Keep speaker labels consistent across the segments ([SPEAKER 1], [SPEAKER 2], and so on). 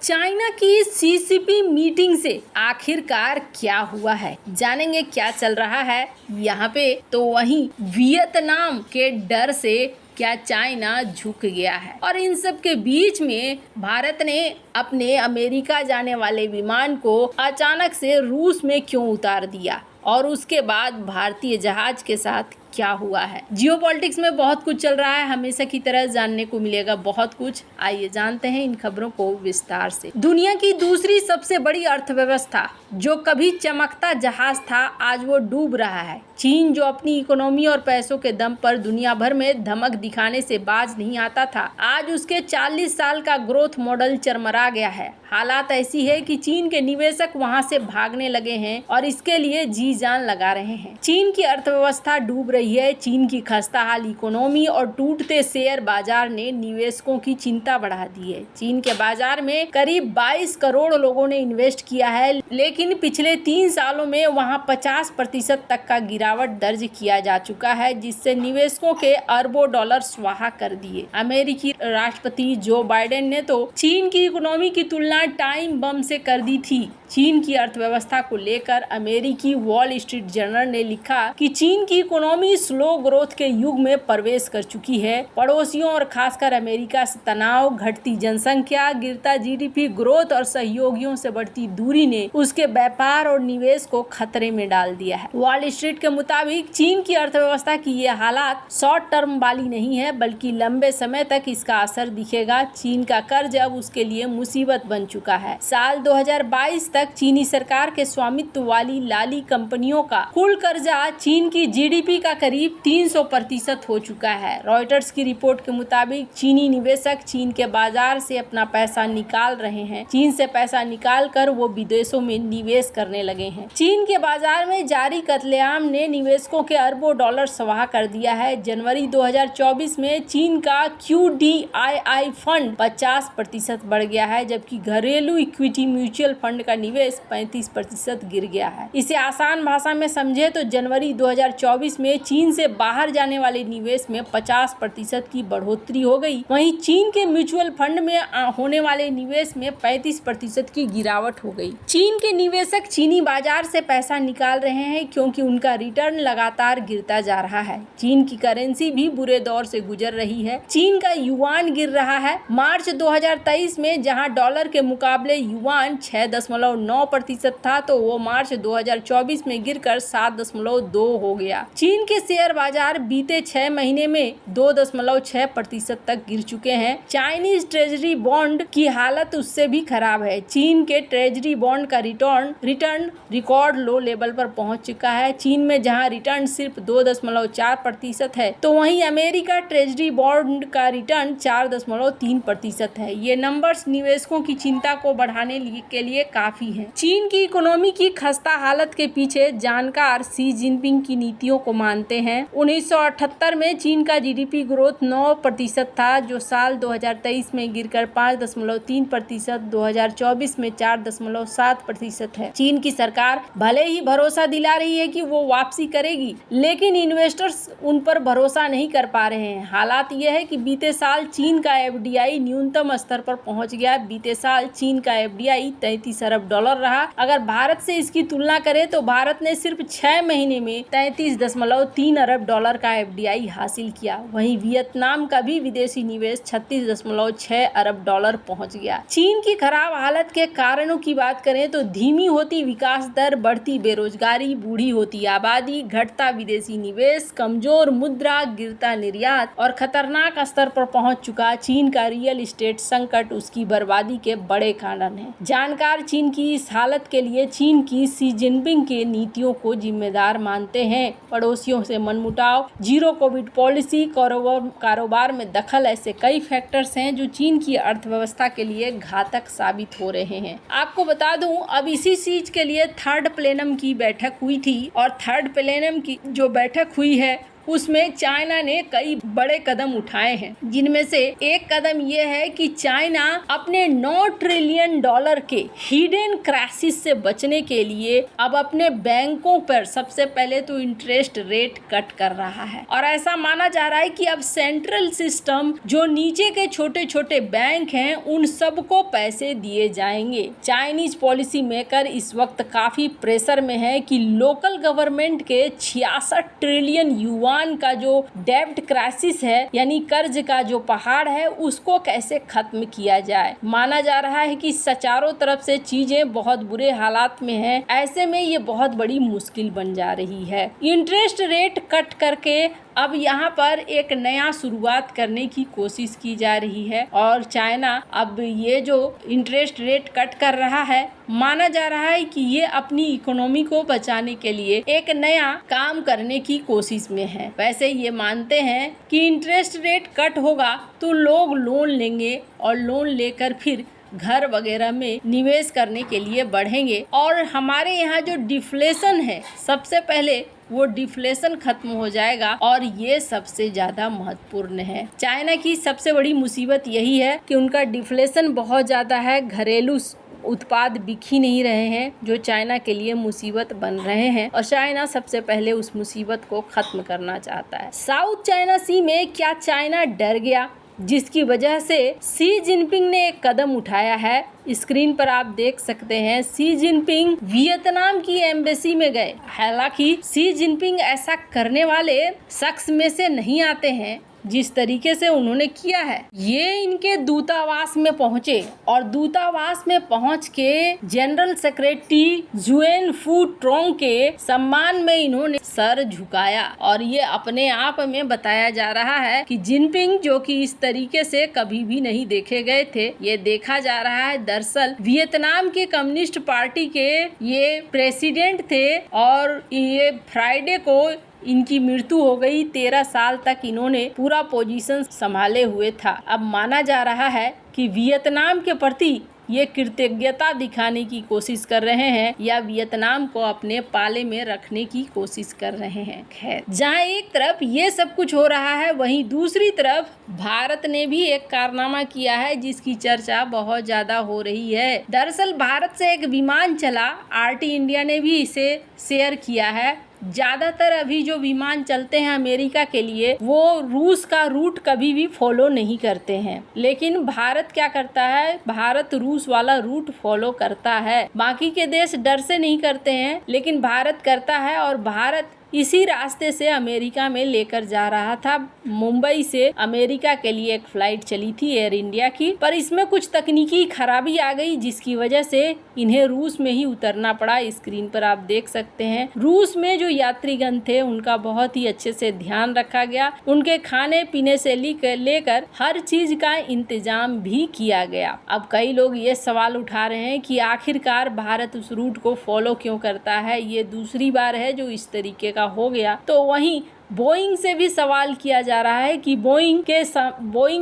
[SPEAKER 1] China की CCP meeting से आखिरकार क्या हुआ है, जानेंगे क्या चल रहा है यहाँ पे। तो वहीं वियतनाम के डर से क्या चाइना झुक गया है, और इन सब के बीच में भारत ने अपने अमेरिका जाने वाले विमान को अचानक से रूस में क्यों उतार दिया, और उसके बाद भारतीय जहाज के साथ क्या हुआ है। जियोपॉलिटिक्स में बहुत कुछ चल रहा है, हमेशा की तरह जानने को मिलेगा बहुत कुछ। आइए जानते हैं इन खबरों को विस्तार से। दुनिया की दूसरी सबसे बड़ी अर्थव्यवस्था, जो कभी चमकता जहाज था, आज वो डूब रहा है। चीन, जो अपनी इकोनॉमी और पैसों के दम पर दुनिया भर में धमक दिखाने से बाज नहीं आता था, आज उसके 40 साल का ग्रोथ मॉडल चरमरा गया है। हालात ऐसी है कि चीन के निवेशक वहां से भागने लगे हैं और इसके लिए जी जान लगा रहे हैं। चीन की अर्थव्यवस्था डूब रही है। चीन की खस्ताहाल इकोनॉमी और टूटते शेयर बाजार ने निवेशकों की चिंता बढ़ा दी है। चीन के बाजार में करीब 22 करोड़ लोगों ने इन्वेस्ट किया है, लेकिन पिछले 3 सालों में वहां 50% तक का गिरावट दर्ज किया जा चुका है, जिससे निवेशकों के अरबों डॉलर स्वाहा कर दिए। अमेरिकी राष्ट्रपति जो बाइडेन ने तो चीन की इकोनॉमी की तुलना टाइम बम से कर दी थी। चीन की अर्थव्यवस्था को लेकर अमेरिकी वॉल स्ट्रीट जर्नल ने लिखा कि चीन की इकोनॉमी स्लो ग्रोथ के युग में प्रवेश कर चुकी है। पड़ोसियों और खासकर अमेरिका से तनाव, घटती जनसंख्या, गिरता जीडीपी ग्रोथ और सहयोगियों से बढ़ती दूरी ने उसके व्यापार और निवेश को खतरे में डाल दिया है। वॉल स्ट्रीट के मुताबिक चीन की अर्थव्यवस्था की ये हालात शॉर्ट टर्म वाली नहीं है, बल्कि लंबे समय तक इसका असर दिखेगा। चीन का कर्ज अब उसके लिए मुसीबत बन चुका है। साल 2022 तक चीनी सरकार के स्वामित्व वाली लाली कंपनियों का कुल कर्जा चीन की जीडीपी का करीब 300% हो चुका है। रॉयटर्स की रिपोर्ट के मुताबिक चीनी निवेशक चीन के बाजार से अपना पैसा निकाल रहे हैं। चीन से पैसा निकाल कर वो विदेशों में निवेश करने लगे हैं। चीन के बाजार में जारी कत्लेआम ने निवेशकों के अरबों डॉलर स्वाहा कर दिया है। जनवरी 2024 में चीन का QDII फंड 50% बढ़ गया है, जबकि घरेलू इक्विटी म्यूचुअल फंड का निवेश 35% गिर गया है। इसे आसान भाषा में समझे तो जनवरी 2024 में चीन से बाहर जाने वाले निवेश में 50% की बढ़ोतरी हो गई। वहीं चीन के म्यूचुअल फंड में होने वाले निवेश में 35% की गिरावट हो गई। चीन के निवेशक चीनी बाजार से पैसा निकाल रहे हैं क्योंकि उनका रिटर्न लगातार गिरता जा रहा है। चीन की करेंसी भी बुरे दौर से गुजर रही है। चीन का युआन गिर रहा है। मार्च 2023 में जहां डॉलर के मुकाबले युआन 6.9% था, तो वो मार्च 2024 में गिरकर 7.2 हो गया। चीन के शेयर बाजार बीते 6 महीने में 2.6% तक गिर चुके हैं। चाइनीज ट्रेजरी बॉन्ड की हालत उससे भी खराब है। चीन के ट्रेजरी बॉन्ड का रिटर्न रिकॉर्ड लो लेवल पर पहुंच चुका है। चीन में जहां रिटर्न सिर्फ 2.4% है, तो वहीं अमेरिका ट्रेजरी बॉन्ड का रिटर्न 4.3% है। ये नंबर्स निवेशकों की चिंता को बढ़ाने के लिए काफी है। चीन की इकोनॉमी की खस्ता हालत के पीछे जानकार शी जिनपिंग की नीतियों को मानते हैं। 1978 में चीन का जीडीपी ग्रोथ 9% था, जो साल 2023 में गिरकर 5.3%, 2024 में 4.7% है। चीन की सरकार भले ही भरोसा दिला रही है कि वो वापसी करेगी, लेकिन इन्वेस्टर्स उन पर भरोसा नहीं कर पा रहे हैं। हालात यह है कि बीते साल चीन का एफडीआई न्यूनतम स्तर पर पहुंच गया। बीते साल चीन का एफडीआई 33 अरब डॉलर रहा। अगर भारत से इसकी तुलना करें तो भारत ने सिर्फ 6 महीने में 33.3 अरब डॉलर का एफडीआई हासिल किया। वहीं वियतनाम का भी विदेशी निवेश 36.6 अरब डॉलर पहुंच गया। चीन की खराब हालत के कारणों की बात करें तो धीमी होती विकास दर, बढ़ती बेरोजगारी, बूढ़ी होती आबादी, घटता विदेशी निवेश, कमजोर मुद्रा, गिरता निर्यात और खतरनाक स्तर पर पहुंच चुका चीन का रियल एस्टेट संकट उसकी बर्बादी के बड़े कारण है। जानकार चीन की इस हालत के लिए चीन की शी जिनपिंग के नीतियों को जिम्मेदार मानते हैं। पड़ोसियों से मनमुटाव, जीरो कोविड पॉलिसी, कारोबार में दखल, ऐसे कई फैक्टर्स हैं जो चीन की अर्थव्यवस्था के लिए घातक साबित हो रहे हैं। आपको बता दूं, अब इसी चीज के लिए थर्ड प्लेनम की बैठक हुई थी, और थर्ड प्लेनम की जो बैठक हुई है उसमें चाइना ने कई बड़े कदम उठाए हैं, जिनमें से एक कदम ये है कि चाइना अपने 9 ट्रिलियन डॉलर के हिडन क्राइसिस से बचने के लिए अब अपने बैंकों पर सबसे पहले तो इंटरेस्ट रेट कट कर रहा है। और ऐसा माना जा रहा है कि अब सेंट्रल सिस्टम जो नीचे के छोटे छोटे बैंक हैं उन सबको पैसे दिए जाएंगे। चाइनीज पॉलिसी मेकर इस वक्त काफी प्रेशर में है कि लोकल गवर्नमेंट के 66 ट्रिलियन युआन का जो डेब्ट क्राइसिस है, यानी कर्ज का जो पहाड़ है, उसको कैसे खत्म किया जाए। माना जा रहा है कि चारों तरफ से चीजें बहुत बुरे हालात में हैं। ऐसे में ये बहुत बड़ी मुश्किल बन जा रही है। इंटरेस्ट रेट कट करके अब यहाँ पर एक नया शुरुआत करने की कोशिश की जा रही है और चाइना अब ये जो इंटरेस्ट रेट कट कर रहा है, माना जा रहा है कि ये अपनी इकोनॉमी को बचाने के लिए एक नया काम करने की कोशिश में है। वैसे ये मानते हैं कि इंटरेस्ट रेट कट होगा तो लोग लोन लेंगे और लोन लेकर फिर घर वगैरह में निवेश करने के लिए बढ़ेंगे और हमारे यहाँ जो डिफ्लेशन है, सबसे पहले वो डिफ्लेशन खत्म हो जाएगा और ये सबसे ज़्यादा महत्वपूर्ण है। चाइना की सबसे बड़ी मुसीबत यही है कि उनका डिफ्लेशन बहुत ज़्यादा है, घरेलू उत्पाद बिक ही नहीं रहे हैं जो चाइना के लिए मुसीबत बन रहे हैं और चाइना सबसे पहले उस मुसीबत को खत्म करना चाहता है। साउथ चाइना सी में क्या चाइना डर गया, जिसकी वजह से शी जिनपिंग ने एक कदम उठाया है। स्क्रीन पर आप देख सकते हैं शी जिनपिंग वियतनाम की एम्बेसी में गए। हालांकि शी जिनपिंग ऐसा करने वाले शख्स में से नहीं आते हैं जिस तरीके से उन्होंने किया है। ये इनके दूतावास में पहुंचे और दूतावास में पहुंच के जनरल सेक्रेटरी जुएन फू ट्रोंग के सम्मान में इन्होंने सर झुकाया और ये अपने आप में बताया जा रहा है कि जिनपिंग जो कि इस तरीके से कभी भी नहीं देखे गए थे, ये देखा जा रहा है। दरअसल वियतनाम के कम्युनिस्ट पार्टी के ये प्रेसिडेंट थे और ये फ्राइडे को इनकी मृत्यु हो गई। 13 साल तक इन्होंने पूरा पोजीशन संभाले हुए था। अब माना जा रहा है कि वियतनाम के प्रति ये कृतज्ञता दिखाने की कोशिश कर रहे हैं या वियतनाम को अपने पाले में रखने की कोशिश कर रहे हैं। खैर, जहां एक तरफ ये सब कुछ हो रहा है, वहीं दूसरी तरफ भारत ने भी एक कारनामा किया है जिसकी चर्चा बहुत ज्यादा हो रही है। दरअसल भारत से एक विमान चला, आरटी इंडिया ने भी इसे शेयर किया है। ज्यादातर अभी जो विमान चलते हैं अमेरिका के लिए, वो रूस का रूट कभी भी फॉलो नहीं करते हैं, लेकिन भारत क्या करता है, भारत रूस वाला रूट फॉलो करता है। बाकी के देश डर से नहीं करते हैं, लेकिन भारत करता है और भारत इसी रास्ते से अमेरिका में लेकर जा रहा था। मुंबई से अमेरिका के लिए एक फ्लाइट चली थी एयर इंडिया की, पर इसमें कुछ तकनीकी खराबी आ गई जिसकी वजह से इन्हें रूस में ही उतरना पड़ा। स्क्रीन पर आप देख सकते हैं रूस में जो यात्रीगण थे उनका बहुत ही अच्छे से ध्यान रखा गया। उनके खाने पीने से लेकर हर चीज का इंतजाम भी किया गया। अब कई लोग ये सवाल उठा रहे हैं कि आखिरकार भारत उस रूट को फॉलो क्यों करता है। ये दूसरी बार है जो इस तरीके का हो गया। तो वहीं बोइंग से भी सवाल किया जा रहा है कि बोइंग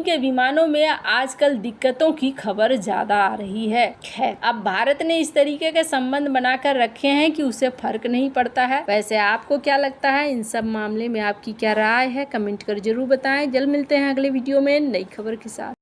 [SPEAKER 1] के विमानों में आजकल दिक्कतों की खबर ज्यादा आ रही है। खैर, अब भारत ने इस तरीके के संबंध बनाकर रखे हैं कि उसे फर्क नहीं पड़ता है। वैसे आपको क्या लगता है, इन सब मामले में आपकी क्या राय है, कमेंट कर जरूर बताएं। जल्द मिलते हैं अगले वीडियो में नई खबर के साथ।